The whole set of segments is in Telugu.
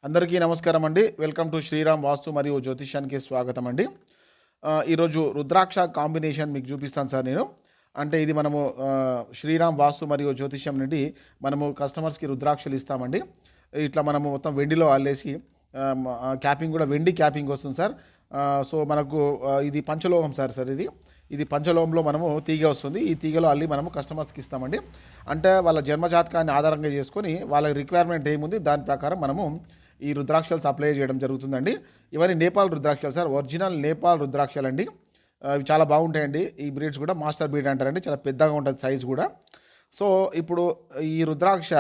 అందరికీ నమస్కారం అండి. వెల్కమ్ టు శ్రీరామ్ వాస్తు మరియు జ్యోతిష్యానికి స్వాగతం అండి. ఈరోజు రుద్రాక్ష కాంబినేషన్ మీకు చూపిస్తాను సార్ నేను. అంటే ఇది మనము శ్రీరామ్ వాస్తు మరియు జ్యోతిష్యం నుండి మనము కస్టమర్స్‌కి రుద్రాక్షలు ఇస్తామండి. ఇట్లా మనము మొత్తం వెండిలో అల్లేసి క్యాపింగ్ కూడా వెండి క్యాపింగ్ వస్తుంది సార్. సో, మనకు ఇది పంచలోహం సార్ ఇది. ఇది పంచలోహంలో మనము తీగ వస్తుంది. ఈ తీగలో అల్లి మనము కస్టమర్స్‌కి ఇస్తామండి. అంటే వాళ్ళ జన్మ జాతకాన్ని ఆధారంగా చేసుకొని వాళ్ళ రిక్వైర్మెంట్ ఏముంది దాని ప్రకారం మనము ఈ రుద్రాక్షలు సప్లై చేయడం జరుగుతుందండి. ఇవన్నీ నేపాల్ రుద్రాక్షలు సార్. ఒరిజినల్ నేపాల్ రుద్రాక్షలండి. ఇవి చాలా బాగుంటాయండి. ఈ బ్రీడ్స్ కూడా మాస్టర్ బ్రీడ్ అంటారండి. చాలా పెద్దగా ఉంటుంది సైజ్ కూడా. సో, ఇప్పుడు ఈ రుద్రాక్ష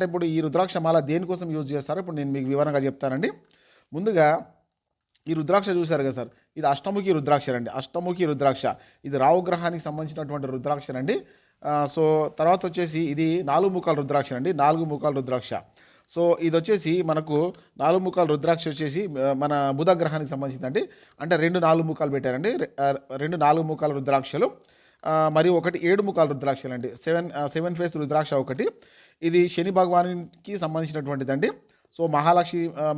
ఇప్పుడు ఈ రుద్రాక్ష మాల దేనికోసం యూజ్ చేస్తారో ఇప్పుడు నేను మీకు వివరంగా చెప్తానండి. ముందుగా ఈ రుద్రాక్ష చూశారు కదా సార్, ఇది అష్టముఖి రుద్రాక్షలండి. అష్టముఖి రుద్రాక్ష ఇది రావు గ్రహానికి సంబంధించినటువంటి రుద్రాక్షలండి. సో, తర్వాత వచ్చేసి ఇది 4 ముఖాల రుద్రాక్షలండి. 4 ముఖాల రుద్రాక్ష. సో, ఇదొచ్చేసి మనకు 4 ముఖాల రుద్రాక్ష వచ్చేసి మన బుధ గ్రహానికి సంబంధించిందండి. అంటే 2 4 ముఖాలు పెట్టారండి. 2 4 ముఖాల రుద్రాక్షలు, మరియు ఒకటి 7 ముఖాల రుద్రాక్షలండి. 7 ఫేస్ రుద్రాక్ష ఒకటి. ఇది శని భగవానునికి సంబంధించినటువంటిదండి. సో,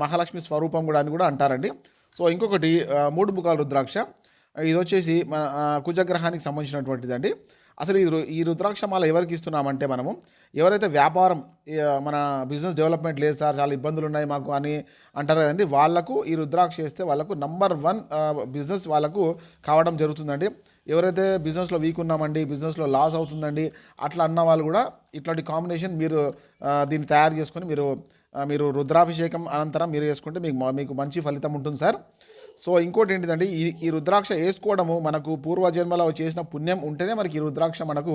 మహాలక్ష్మి స్వరూపం కూడా అని కూడా అంటారండి. సో, ఇంకొకటి 3 ముఖాల రుద్రాక్ష. ఇదొచ్చేసి మన కుజగ్రహానికి సంబంధించినటువంటిదండి. అసలు ఈ రుద్రాక్ష మాల ఎవరికి ఇస్తున్నామంటే మనము ఎవరైతే వ్యాపారం మన బిజినెస్ డెవలప్మెంట్ లేదు సార్, చాలా ఇబ్బందులు ఉన్నాయి మాకు అని అంటారు కదండి, వాళ్ళకు ఈ రుద్రాక్ష ఇస్తే వాళ్ళకు నంబర్ 1 బిజినెస్ వాళ్ళకు కావడం జరుగుతుందండి. ఎవరైతే బిజినెస్లో వీక్ ఉన్నామండి, బిజినెస్లో లాస్ అవుతుందండి అట్లా అన్న వాళ్ళు కూడా ఇట్లాంటి కాంబినేషన్ మీరు దీన్ని తయారు చేసుకొని మీరు రుద్రాభిషేకం అనంతరం మీరు వేసుకుంటే మీకు మంచి ఫలితం ఉంటుంది సార్. సో, ఇంకోటి ఏంటిదంటే ఈ రుద్రాక్ష వేసుకోవడము మనకు పూర్వజన్మలో చేసిన పుణ్యం ఉంటేనే మనకి ఈ రుద్రాక్ష మనకు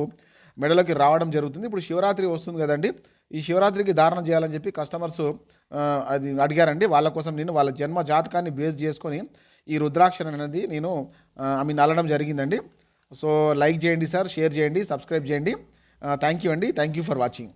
మెడలోకి రావడం జరుగుతుంది. ఇప్పుడు శివరాత్రి వస్తుంది కదండి, ఈ శివరాత్రికి ధారణ చేయాలని చెప్పి కస్టమర్స్ అది అడిగారండి. వాళ్ళ కోసం నేను వాళ్ళ జన్మ జాతకాన్ని బేస్ చేసుకొని ఈ రుద్రాక్ష అనేది నేను నల్లడం జరిగిందండి. సో, లైక్ చేయండి సార్, షేర్ చేయండి, సబ్స్క్రైబ్ చేయండి. థ్యాంక్ యూ అండి. Thank you for watching.